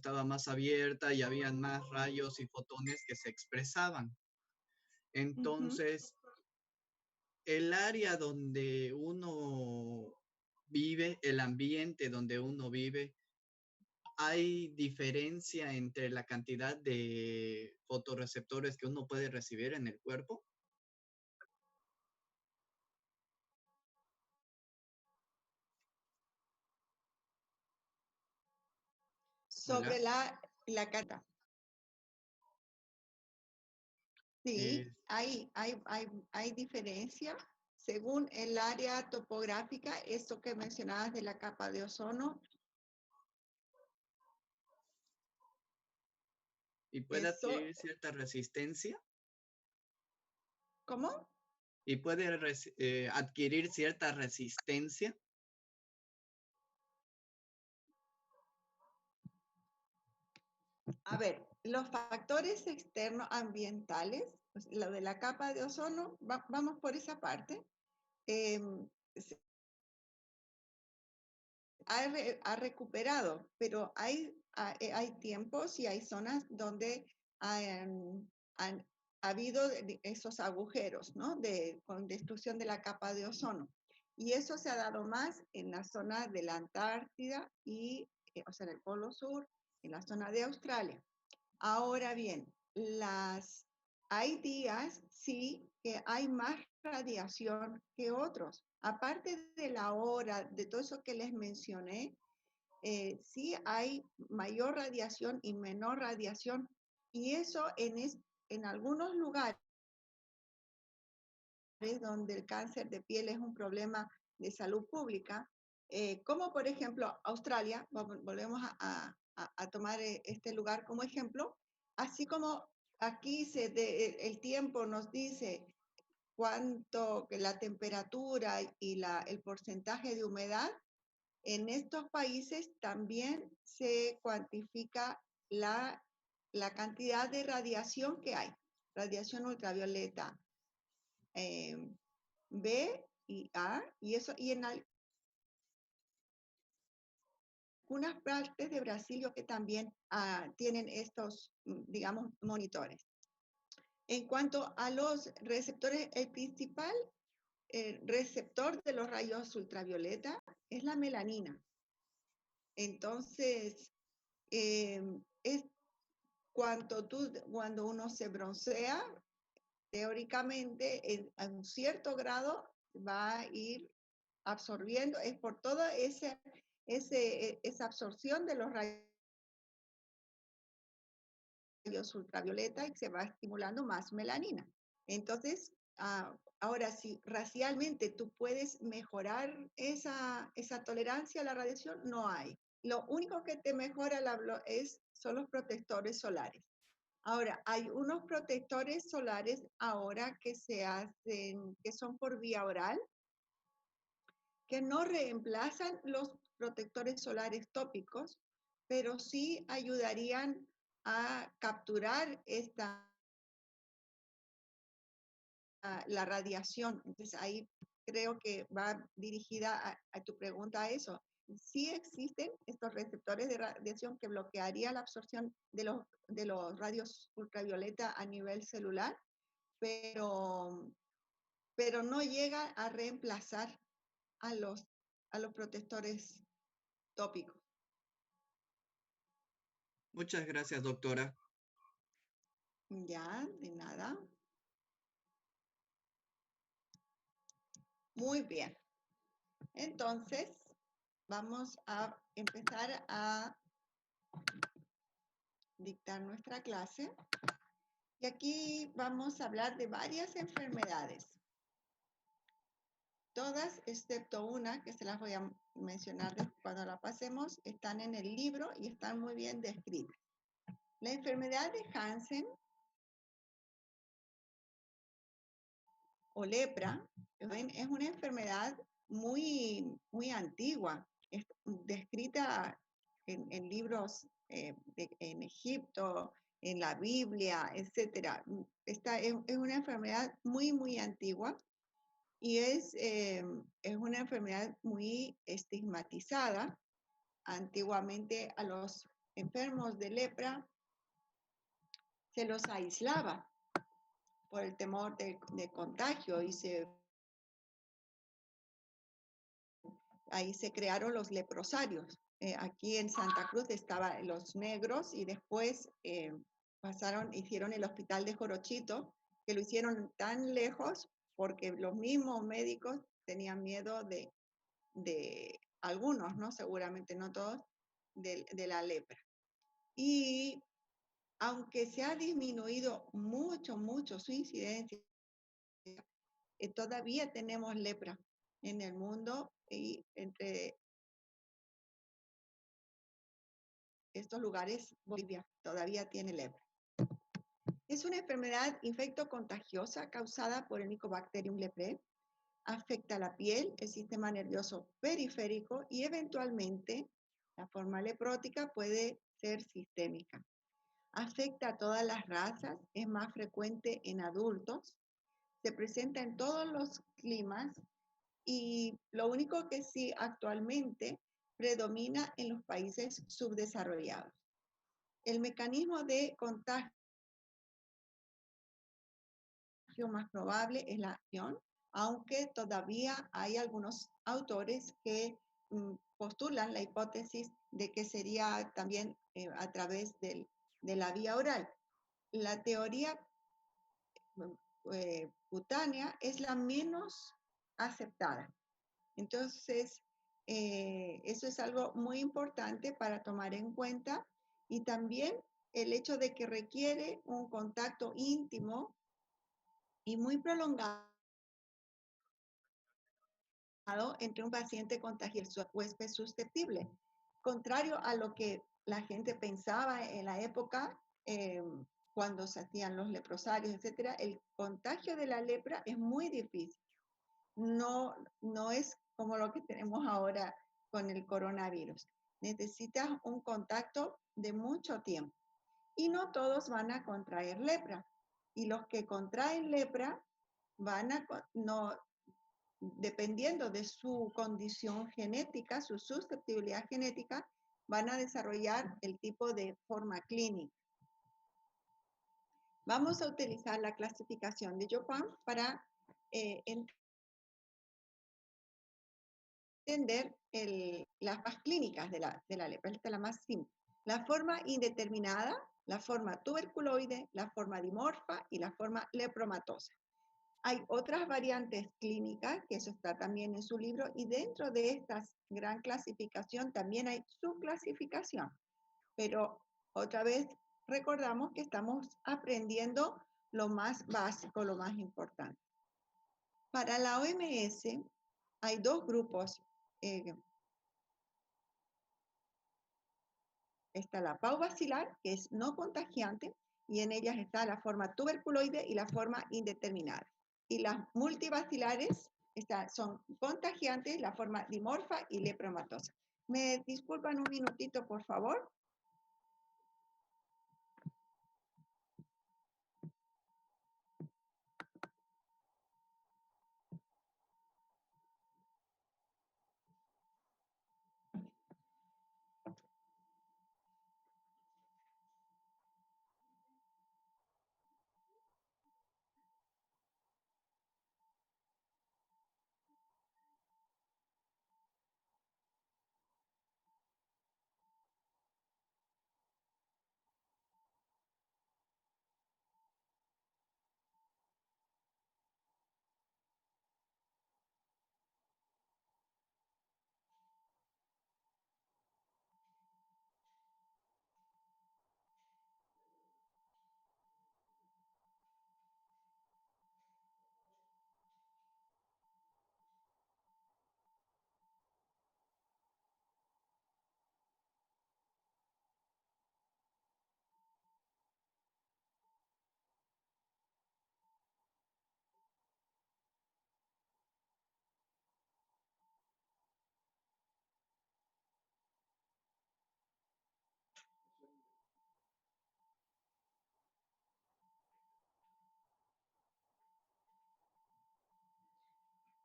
estaba más abierta y habían más rayos y fotones que se expresaban. Entonces, el área donde uno vive, el ambiente donde uno vive, ¿hay diferencia entre la cantidad de fotorreceptores que uno puede recibir en el cuerpo? Sobre Hola. la carta. Eh, Sí, hay diferencia según el área topográfica, esto que mencionabas de la capa de ozono, ¿Y puede eso, adquirir cierta resistencia? ¿cómo? ¿Y puede adquirir cierta resistencia? A ver, los factores externos ambientales, pues, lo de la capa de ozono, vamos por esa parte. Se ha recuperado, pero hay tiempos y hay zonas donde han habido esos agujeros, ¿no? Con destrucción de la capa de ozono. Y eso se ha dado más en la zona de la Antártida y, o sea, en el Polo Sur, en la zona de Australia. Ahora bien, hay días, sí, que hay más radiación que otros. Aparte de la hora, de todo eso que les mencioné, sí hay mayor radiación y menor radiación. Y eso en algunos lugares donde el cáncer de piel es un problema de salud pública, como por ejemplo Australia, volvemos a tomar este lugar como ejemplo, así como aquí el tiempo nos dice cuánto que la temperatura y el porcentaje de humedad, en estos países también se cuantifica la cantidad de radiación que hay, radiación ultravioleta, eh, B y A, y eso, y en algunas partes de Brasil que también tienen estos, digamos, monitores. En cuanto a los receptores, el principal receptor de los rayos ultravioleta es la melanina. Entonces, es cuando uno se broncea, teóricamente en un cierto grado va a ir absorbiendo, es por toda esa absorción de los rayos ultravioleta y se va estimulando más melanina. Entonces, ahora si racialmente tú puedes mejorar esa tolerancia a la radiación, no hay. Lo único que te mejora son los protectores solares. Ahora, hay unos protectores solares ahora que se hacen, que son por vía oral, que no reemplazan los protectores solares tópicos, pero sí ayudarían a capturar la radiación. Entonces ahí creo que va dirigida a tu pregunta a eso. Sí existen estos receptores de radiación que bloquearían la absorción de los radios ultravioleta a nivel celular, pero, pero no llega a reemplazar a los protectores tópicos. Muchas gracias, doctora. Ya, de nada. Muy bien. Entonces, vamos a empezar a dictar nuestra clase. Y aquí vamos a hablar de varias enfermedades. Todas, excepto una, que se las voy a mencionar cuando la pasemos, están en el libro y están muy bien descritas. La enfermedad de Hansen o lepra es una enfermedad muy antigua, es descrita en libros en Egipto, en la Biblia, etc. Esta es una enfermedad muy antigua y es una enfermedad muy estigmatizada. Antiguamente a los enfermos de lepra se los aislaba por el temor de contagio y ahí se crearon los leprosarios. Aquí en Santa Cruz estaban los negros y después hicieron el hospital de Jorochito, que lo hicieron tan lejos porque los mismos médicos tenían miedo de algunos, ¿no? Seguramente no todos, de la lepra. Y aunque se ha disminuido mucho su incidencia, todavía tenemos lepra en el mundo y entre estos lugares, Bolivia todavía tiene lepra. Es una enfermedad infecto-contagiosa causada por el Mycobacterium leprae. Afecta la piel, el sistema nervioso periférico y eventualmente la forma leprótica puede ser sistémica. Afecta a todas las razas, es más frecuente en adultos, se presenta en todos los climas y lo único que sí actualmente predomina en los países subdesarrollados. El mecanismo de contagio más probable es la acción, aunque todavía hay algunos autores que postulan la hipótesis de que sería también a través de la vía oral. La teoría cutánea es la menos aceptada. Entonces, eso es algo muy importante para tomar en cuenta y también el hecho de que requiere un contacto íntimo y muy prolongado entre un paciente contagioso y huésped susceptible. Contrario a lo que la gente pensaba en la época, cuando se hacían los leprosarios, etcétera, el contagio de la lepra es muy difícil. No es como lo que tenemos ahora con el coronavirus. Necesitas un contacto de mucho tiempo. Y no todos van a contraer lepra. Y los que contraen lepra dependiendo de su condición genética, su susceptibilidad genética, van a desarrollar el tipo de forma clínica. Vamos a utilizar la clasificación de Chopin para entender las más clínicas de la lepra. Esta es la más simple. La forma indeterminada, la forma tuberculoide, la forma dimorfa y la forma lepromatosa. Hay otras variantes clínicas, que eso está también en su libro, y dentro de esta gran clasificación también hay subclasificación. Pero otra vez recordamos que estamos aprendiendo lo más básico, lo más importante. Para la OMS hay dos grupos. Está la pau bacilar, que es no contagiante, y en ellas está la forma tuberculoide y la forma indeterminada. Y las multibacilares son contagiantes, la forma dimorfa y lepromatosa. ¿Me disculpan un minutito, por favor?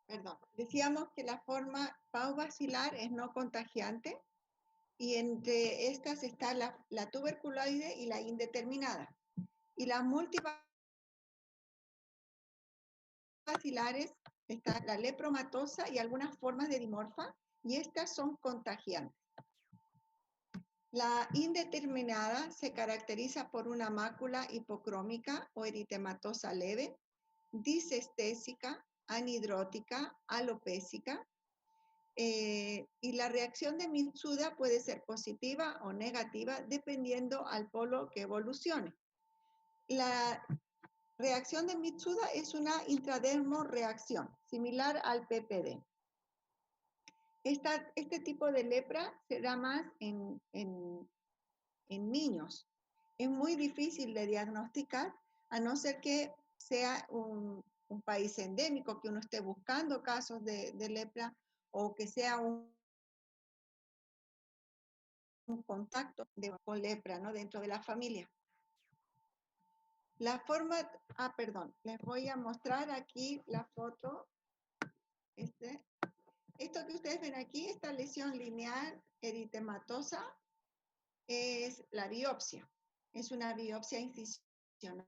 Perdón, decíamos que la forma pau bacilar es no contagiante y entre estas está la tuberculoide y la indeterminada. Y las multibacilares está la lepromatosa y algunas formas de dimorfa, y estas son contagiantes. La indeterminada se caracteriza por una mácula hipocrómica o eritematosa leve, disestésica, anhidrótica, alopésica, y la reacción de Mitsuda puede ser positiva o negativa dependiendo al polo que evolucione. La reacción de Mitsuda es una intradermoreacción, similar al PPD. Este tipo de lepra se da más en niños. Es muy difícil de diagnosticar, a no ser que sea un país endémico, que uno esté buscando casos de lepra, o que sea un contacto con lepra, ¿no?, dentro de la familia. La forma, perdón, les voy a mostrar aquí la foto. Esto que ustedes ven aquí, esta lesión lineal eritematosa, es la biopsia. Es una biopsia incisional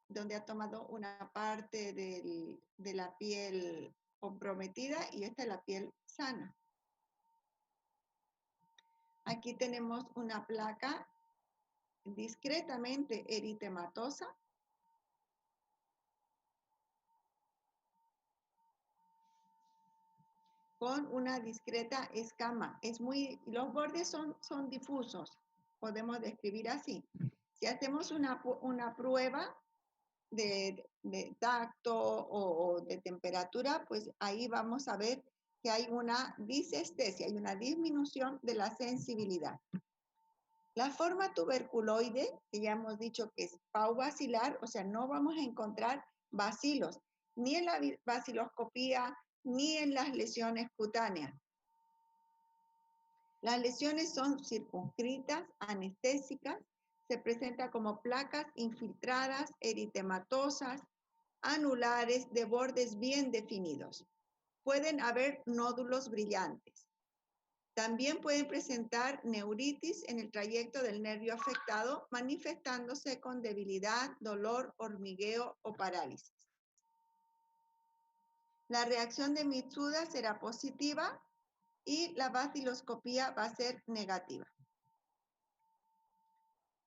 donde ha tomado una parte de la piel comprometida y esta es la piel sana. Aquí tenemos una placa discretamente eritematosa con una discreta escama. Los bordes son difusos, podemos describir así. Si hacemos una prueba de tacto o de temperatura, pues ahí vamos a ver que hay una disestesia, hay una disminución de la sensibilidad. La forma tuberculoide, que ya hemos dicho que es paubacilar, o sea, no vamos a encontrar bacilos, ni en la baciloscopía, ni en las lesiones cutáneas. Las lesiones son circunscritas, anestésicas, se presenta como placas infiltradas, eritematosas, anulares de bordes bien definidos. Pueden haber nódulos brillantes. También pueden presentar neuritis en el trayecto del nervio afectado, manifestándose con debilidad, dolor, hormigueo o parálisis. La reacción de Mitsuda será positiva y la baciloscopía va a ser negativa.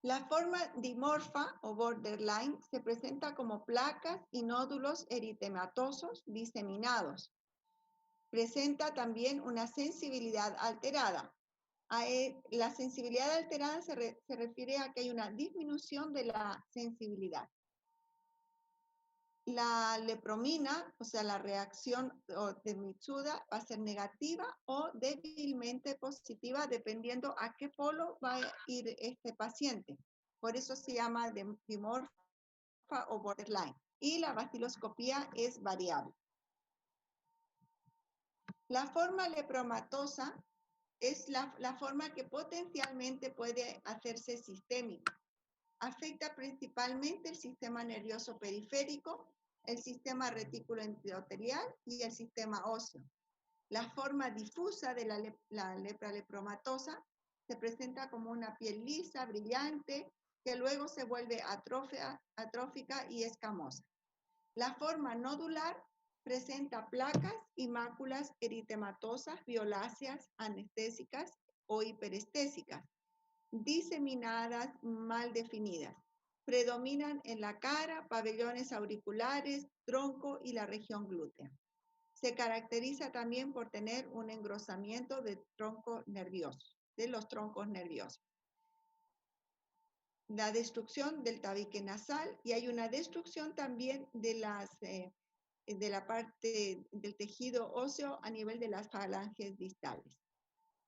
La forma dimorfa o borderline se presenta como placas y nódulos eritematosos diseminados. Presenta también una sensibilidad alterada. La sensibilidad alterada se refiere a que hay una disminución de la sensibilidad. La lepromina, o sea, la reacción de Mitsuda va a ser negativa o débilmente positiva, dependiendo a qué polo va a ir este paciente. Por eso se llama dimorfa o borderline. Y la baciloscopía es variable. La forma lepromatosa es la forma que potencialmente puede hacerse sistémica. Afecta principalmente el sistema nervioso periférico, el sistema retículo endotelial y el sistema óseo. La forma difusa de la lepra lepromatosa se presenta como una piel lisa, brillante, que luego se vuelve atrófica y escamosa. La forma nodular presenta placas y máculas eritematosas, violáceas, anestésicas o hiperestésicas, diseminadas, mal definidas. Predominan en la cara, pabellones auriculares, tronco y la región glútea. Se caracteriza también por tener un engrosamiento de los troncos nerviosos. La destrucción del tabique nasal, y hay una destrucción también de la parte del tejido óseo a nivel de las falanges distales.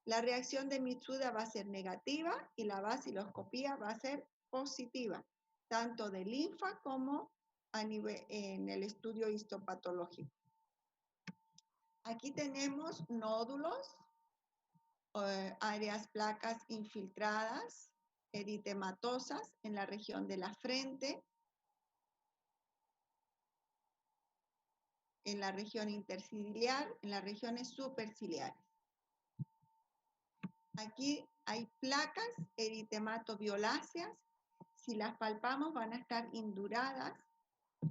La reacción de Mitsuda va a ser negativa y la baciloscopía va a ser positiva, tanto de linfa como en el estudio histopatológico. Aquí tenemos nódulos, áreas placas infiltradas, eritematosas en la región de la frente, en la región interciliar, en las regiones superciliares. Aquí hay placas eritematoviolaceas. Si las palpamos van a estar induradas.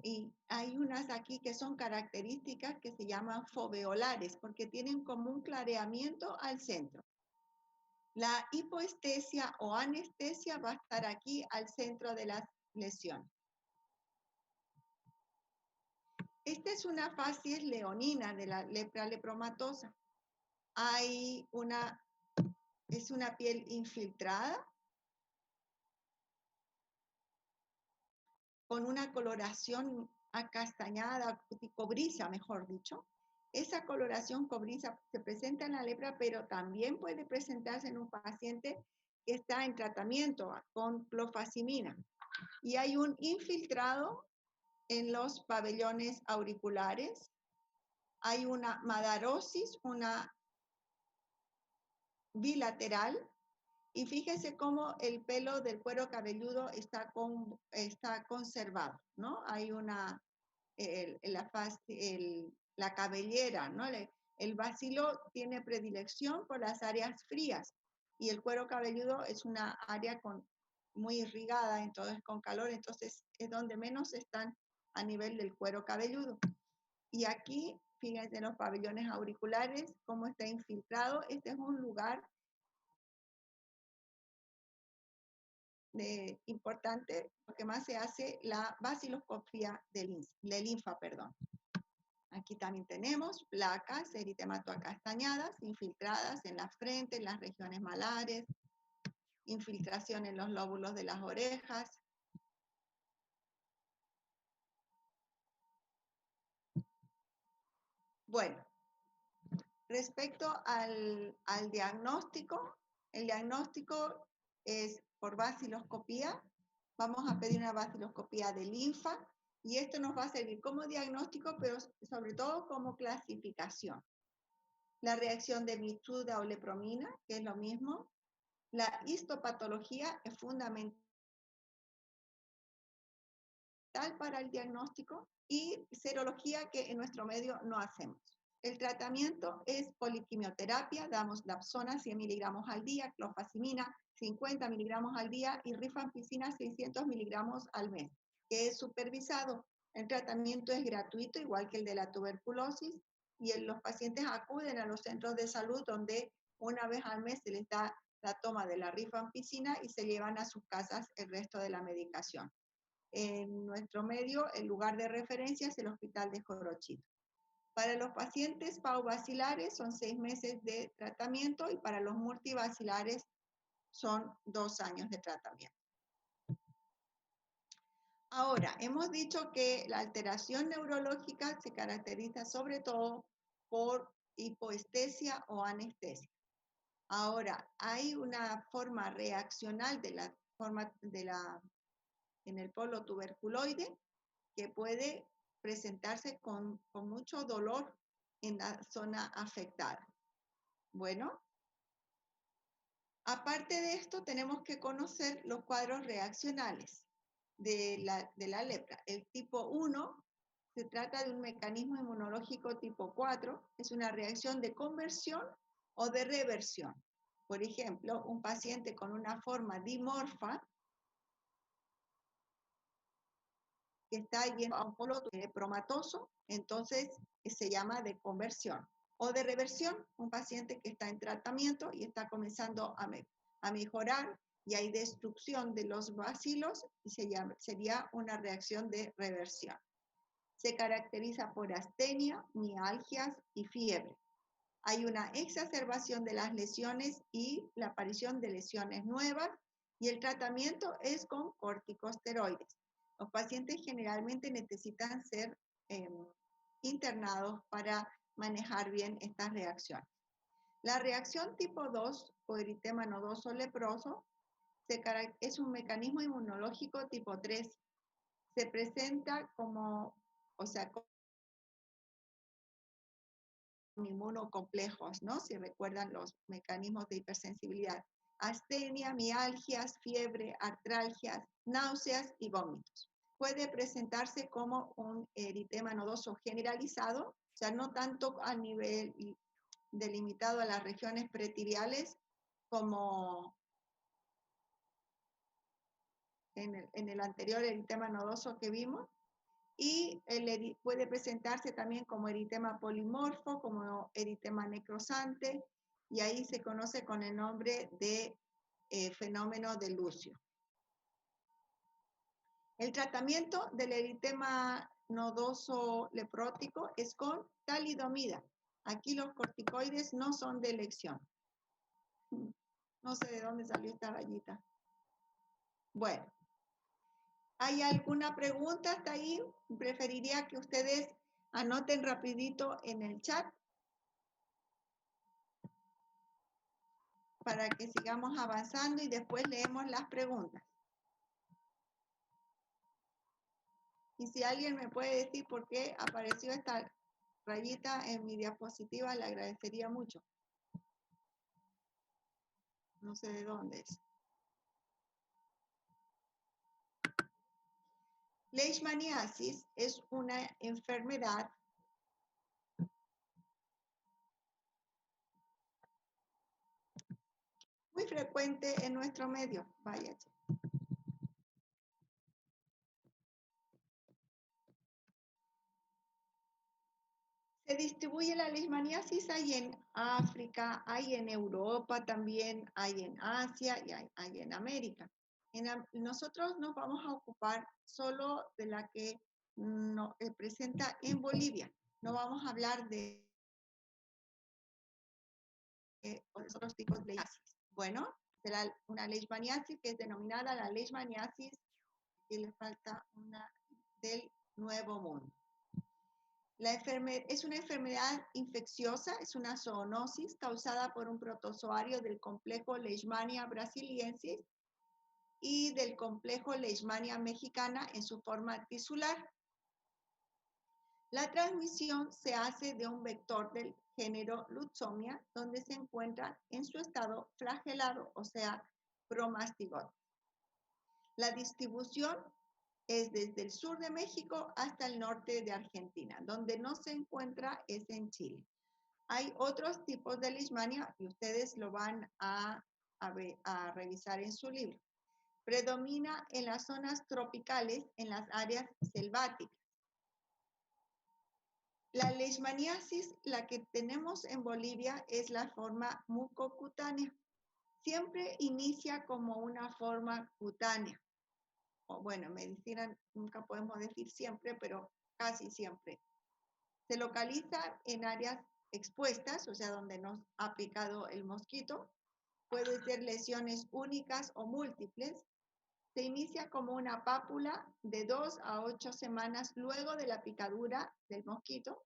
Y hay unas aquí que son características que se llaman foveolares porque tienen como un clareamiento al centro. La hipoestesia o anestesia va a estar aquí al centro de la lesión. Esta es una facies leonina de la lepra lepromatosa. Es una piel infiltrada con una coloración acastañada, cobriza, mejor dicho. Esa coloración cobriza se presenta en la lepra, pero también puede presentarse en un paciente que está en tratamiento con clofazimina. Y hay un infiltrado en los pabellones auriculares. Hay una madarosis, una bilateral. Y fíjese cómo el pelo del cuero cabelludo está conservado, ¿no? Hay la cabellera, ¿no? El bacilo tiene predilección por las áreas frías y el cuero cabelludo es una área muy irrigada, entonces con calor, entonces es donde menos están a nivel del cuero cabelludo. Y aquí, fíjense en los pabellones auriculares, cómo está infiltrado. Este es un lugar importante, porque más se hace la vaciloscopía de linfa, perdón. Aquí también tenemos placas eritematoacastañadas, infiltradas en la frente, en las regiones malares, infiltración en los lóbulos de las orejas. Bueno, respecto al diagnóstico, el diagnóstico es por vaciloscopía. Vamos a pedir una vaciloscopía de linfa y esto nos va a servir como diagnóstico, pero sobre todo como clasificación. La reacción de Mitsuda o lepromina, que es lo mismo. La histopatología es fundamental para el diagnóstico y serología que en nuestro medio no hacemos. El tratamiento es poliquimioterapia, damos dapsona 100 miligramos al día, clofazimina 50 miligramos al día y rifampicina 600 miligramos al mes, que es supervisado. El tratamiento es gratuito, igual que el de la tuberculosis, y los pacientes acuden a los centros de salud donde una vez al mes se les da la toma de la rifampicina y se llevan a sus casas el resto de la medicación. En nuestro medio, el lugar de referencia es el Hospital de Jorochito. Para los pacientes pauvacilares son 6 meses de tratamiento y para los multivacilares son 2 años de tratamiento. Ahora, hemos dicho que la alteración neurológica se caracteriza sobre todo por hipoestesia o anestesia. Ahora, hay una forma reaccional en el polo tuberculoide que puede presentarse con mucho dolor en la zona afectada. Bueno, aparte de esto, tenemos que conocer los cuadros reaccionales de la lepra. El tipo 1 se trata de un mecanismo inmunológico tipo 4, es una reacción de conversión o de reversión. Por ejemplo, un paciente con una forma dimorfa que está yendo a un polo lepromatoso, entonces se llama de conversión. O de reversión, un paciente que está en tratamiento y está comenzando a mejorar y hay destrucción de los bacilos y sería una reacción de reversión. Se caracteriza por astenia, mialgias y fiebre. Hay una exacerbación de las lesiones y la aparición de lesiones nuevas y el tratamiento es con corticosteroides. Los pacientes generalmente necesitan ser internados para manejar bien estas reacciones. La reacción tipo 2 o eritema nodoso leproso es un mecanismo inmunológico tipo 3. Se presenta con inmunocomplejos, ¿no? Si recuerdan los mecanismos de hipersensibilidad. Astenia, mialgias, fiebre, artralgias, náuseas y vómitos. Puede presentarse como un eritema nodoso generalizado, o sea, no tanto a nivel delimitado a las regiones pretibiales, como en el anterior eritema nodoso que vimos, y puede presentarse también como eritema polimorfo, como eritema necrosante, y ahí se conoce con el nombre de fenómeno de Lucio. El tratamiento del eritema nodoso leprótico es con talidomida. Aquí los corticoides no son de elección. No sé de dónde salió esta rayita. Bueno, ¿hay alguna pregunta hasta ahí? Preferiría que ustedes anoten rapidito en el chat para que sigamos avanzando y después leemos las preguntas. Y si alguien me puede decir por qué apareció esta rayita en mi diapositiva, le agradecería mucho. No sé de dónde es. Leishmaniasis es una enfermedad muy frecuente en nuestro medio. Vaya. Se distribuye la leishmaniasis, hay en África, hay en Europa también, hay en Asia y hay en América. Nosotros nos vamos a ocupar solo de la que no, presenta en Bolivia. No vamos a hablar de otros tipos de leishmaniasis. Bueno, una leishmaniasis que es denominada la leishmaniasis, y le falta una del Nuevo Mundo. Es una enfermedad infecciosa, es una zoonosis causada por un protozoario del complejo Leishmania brasiliensis y del complejo Leishmania mexicana en su forma tisular. La transmisión se hace de un vector del género Lutzomia, donde se encuentra en su estado flagelado, o sea, promastigote. La distribución es desde el sur de México hasta el norte de Argentina. Donde no se encuentra es en Chile. Hay otros tipos de leishmania y ustedes lo van a revisar en su libro. Predomina en las zonas tropicales, en las áreas selváticas. La leishmaniasis, la que tenemos en Bolivia, es la forma mucocutánea. Siempre inicia como una forma cutánea. O bueno, en medicina nunca podemos decir siempre, pero casi siempre. Se localiza en áreas expuestas, o sea, donde nos ha picado el mosquito. Puede ser lesiones únicas o múltiples. Se inicia como una pápula de 2 a 8 semanas luego de la picadura del mosquito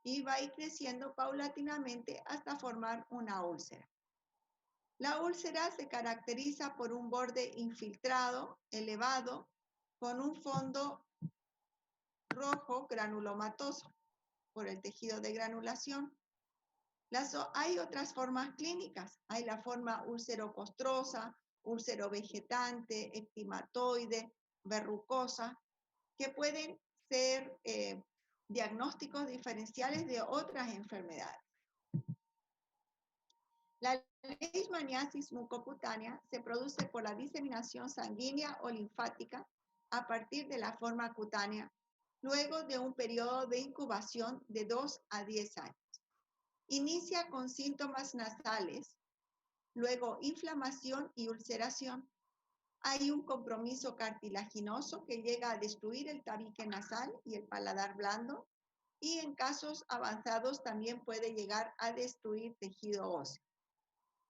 y va a ir creciendo paulatinamente hasta formar una úlcera. La úlcera se caracteriza por un borde infiltrado, elevado, con un fondo rojo granulomatoso por el tejido de granulación. Hay otras formas clínicas. Hay la forma ulcerocostrosa, ulcerovegetante, ectimatoide, verrucosa, que pueden ser diagnósticos diferenciales de otras enfermedades. La leishmaniasis mucocutánea se produce por la diseminación sanguínea o linfática a partir de la forma cutánea, luego de un periodo de incubación de 2 a 10 años. Inicia con síntomas nasales, luego inflamación y ulceración. Hay un compromiso cartilaginoso que llega a destruir el tabique nasal y el paladar blando, y en casos avanzados también puede llegar a destruir tejido óseo.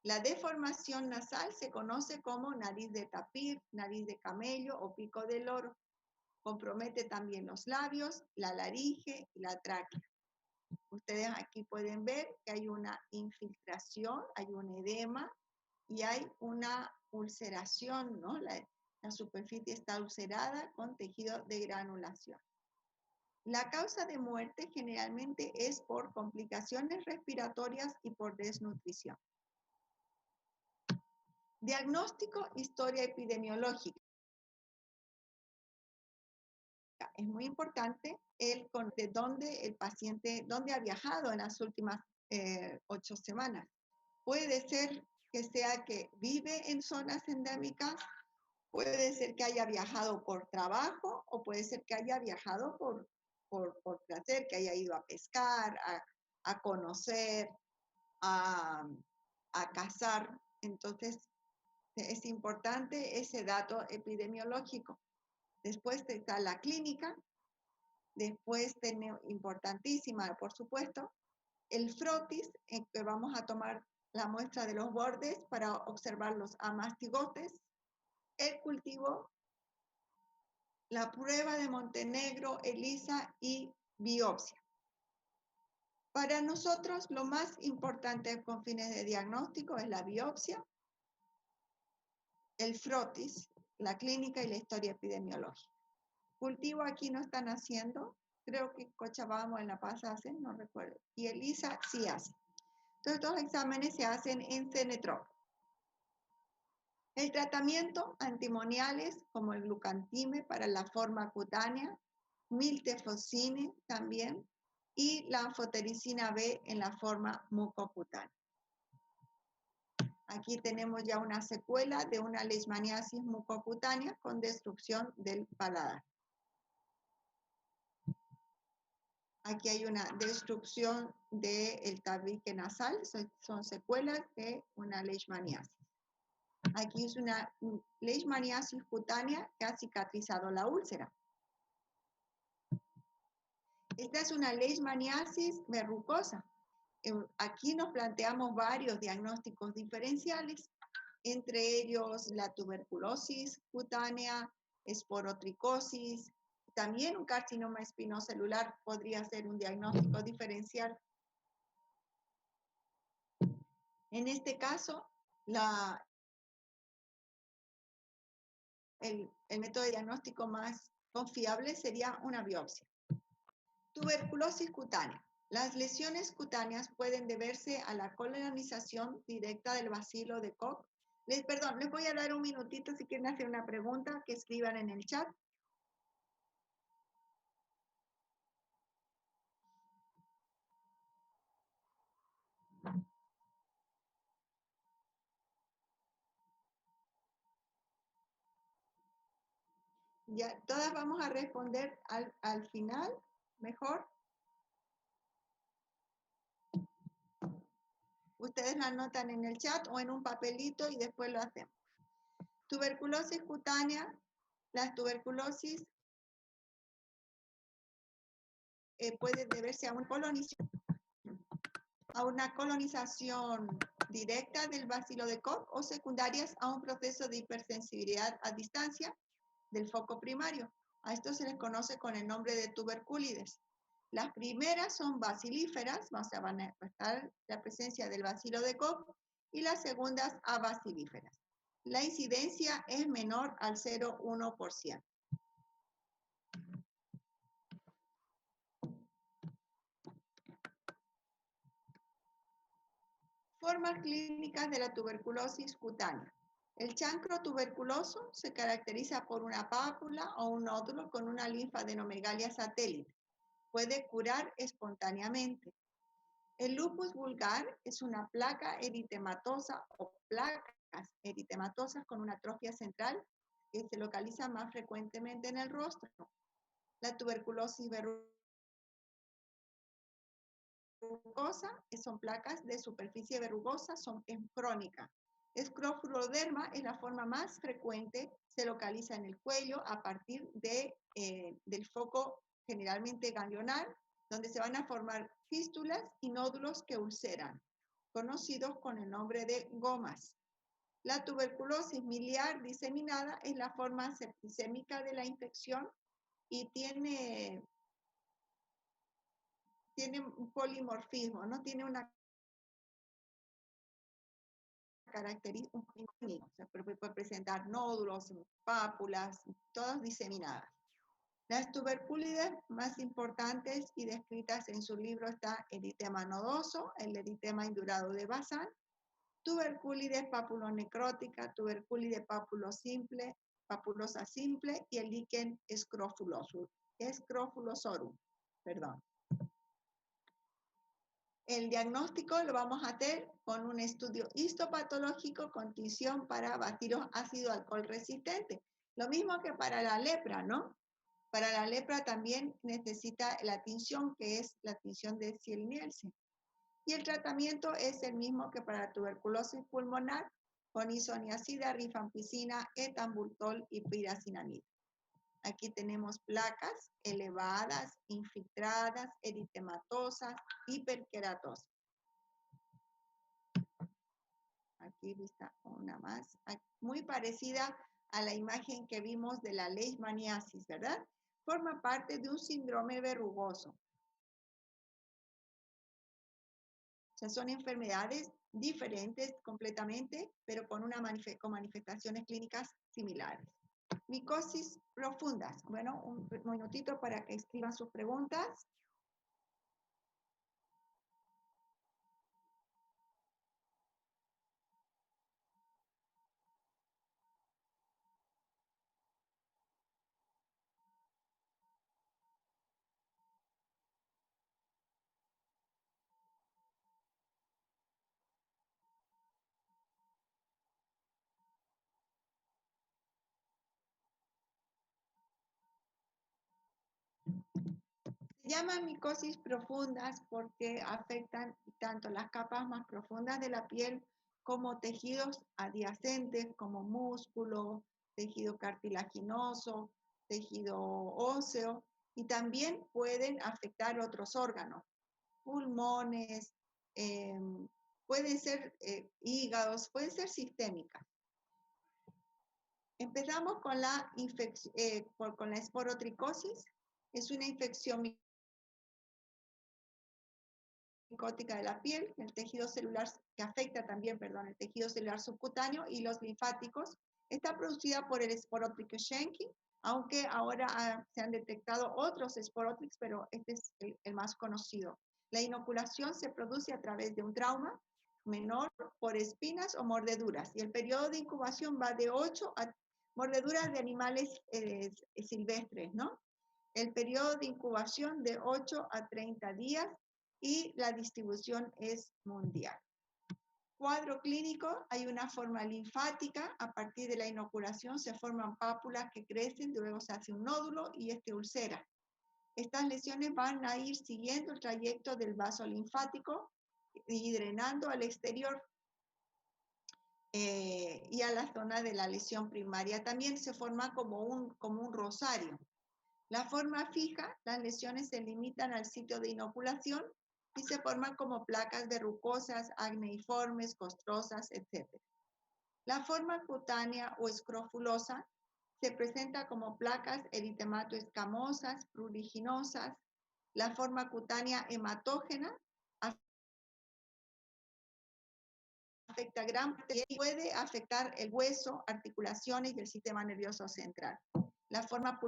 La deformación nasal se conoce como nariz de tapir, nariz de camello o pico de loro. Compromete también los labios, la laringe y la tráquea. Ustedes aquí pueden ver que hay una infiltración, hay un edema y hay una ulceración, ¿no? La superficie está ulcerada con tejido de granulación. La causa de muerte generalmente es por complicaciones respiratorias y por desnutrición. Diagnóstico, historia epidemiológica. Es muy importante de dónde el paciente, dónde ha viajado en las últimas 8 semanas. Puede ser que sea que vive en zonas endémicas, puede ser que haya viajado por trabajo o puede ser que haya viajado por placer, que haya ido a pescar, a conocer, a cazar. Entonces, es importante ese dato epidemiológico. Después está la clínica. Después tenemos, importantísima, por supuesto, el frotis, en que vamos a tomar la muestra de los bordes para observar los amastigotes, el cultivo, la prueba de Montenegro, ELISA y biopsia. Para nosotros lo más importante con fines de diagnóstico es la biopsia, el frotis, la clínica y la historia epidemiológica. Cultivo aquí no están haciendo, creo que Cochabamba en La Paz hacen, no recuerdo, y ELISA sí hace. Entonces, estos exámenes se hacen en Cenetrop. El tratamiento, antimoniales como el glucantime para la forma cutánea, miltefosine también, y la anfotericina B en la forma mucocutánea. Aquí tenemos ya una secuela de una leishmaniasis mucocutánea con destrucción del paladar. Aquí hay una destrucción del tabique nasal, son secuelas de una leishmaniasis. Aquí es una leishmaniasis cutánea que ha cicatrizado la úlcera. Esta es una leishmaniasis verrucosa. Aquí nos planteamos varios diagnósticos diferenciales, entre ellos la tuberculosis cutánea, esporotricosis, también un carcinoma espinocelular podría ser un diagnóstico diferencial. En este caso, el método de diagnóstico más confiable sería una biopsia. Tuberculosis cutánea. Las lesiones cutáneas pueden deberse a la colonización directa del bacilo de Koch. Les voy a dar un minutito si quieren hacer una pregunta, que escriban en el chat. Ya, todas vamos a responder al final, mejor. Ustedes la anotan en el chat o en un papelito y después lo hacemos. Tuberculosis cutánea. Las tuberculosis puede deberse a una colonización directa del bacilo de Koch o secundarias a un proceso de hipersensibilidad a distancia del foco primario. A esto se les conoce con el nombre de tuberculides. Las primeras son bacilíferas, o sea, van a estar la presencia del bacilo de Koch, y las segundas abacilíferas. La incidencia es menor al 0,1%. Formas clínicas de la tuberculosis cutánea. El chancro tuberculoso se caracteriza por una pápula o un nódulo con una linfadenomegalia satélite. Puede curar espontáneamente. El lupus vulgar es una placa eritematosa o placas eritematosas con una atrofia central que se localiza más frecuentemente en el rostro. La tuberculosis verrugosa, que son placas de superficie verrugosa, es crónica. Escrofuloderma es la forma más frecuente, se localiza en el cuello a partir del foco generalmente ganglionar, donde se van a formar fístulas y nódulos que ulceran, conocidos con el nombre de gomas. La tuberculosis miliar diseminada es la forma septicémica de la infección y tiene un polimorfismo, no tiene una característica, o sea, puede presentar nódulos, pápulas, todas diseminadas. Las tuberculides más importantes y descritas en su libro está eritema nodoso, el eritema indurado de Bazán, tuberculides papulonecrótica, tuberculides papulosa simple y el líquen escrofulosorum. El diagnóstico lo vamos a hacer con un estudio histopatológico con tinción para bacterios ácido alcohol resistente. Lo mismo que para la lepra, ¿no? Para la lepra también necesita la tinción, que es la tinción de Ziel-Nielsen. Y el tratamiento es el mismo que para la tuberculosis pulmonar, con isoniazida, rifampicina, etambutol y piracinamida. Aquí tenemos placas elevadas, infiltradas, eritematosas, hiperkeratosas. Aquí está una más, muy parecida a la imagen que vimos de la leishmaniasis, ¿verdad? Forma parte de un síndrome verrugoso. O sea, son enfermedades diferentes completamente, pero con manifestaciones clínicas similares. Micosis profundas. Bueno, un minutito para que escriban sus preguntas. Se llaman micosis profundas porque afectan tanto las capas más profundas de la piel como tejidos adyacentes como músculo, tejido cartilaginoso, tejido óseo, y también pueden afectar otros órganos, pulmones, pueden ser hígados, pueden ser sistémicas. Empezamos con la esporotricosis. Es una infección micótica de la piel, el tejido celular, que afecta también, perdón, el tejido celular subcutáneo y los linfáticos. Está producida por el Sporotrichus schenki, aunque ahora se han detectado otros Sporotrix, pero este es el más conocido. La inoculación se produce a través de un trauma menor por espinas o mordeduras, y el periodo de incubación va de 8 a mordeduras de animales silvestres, ¿no? El periodo de incubación de 8 a 30 días, y la distribución es mundial. Cuadro clínico: hay una forma linfática, a partir de la inoculación se forman pápulas que crecen, luego se hace un nódulo y este ulcera. Estas lesiones van a ir siguiendo el trayecto del vaso linfático y drenando al exterior y a la zona de la lesión primaria. También se forma como un rosario. La forma fija: las lesiones se limitan al sitio de inoculación y se forman como placas verrucosas, acneiformes, costrosas, etc. La forma cutánea o escrofulosa se presenta como placas eritemato-escamosas, pruriginosas. La forma cutánea hematógena afecta gran parte y puede afectar el hueso, articulaciones y el sistema nervioso central. La forma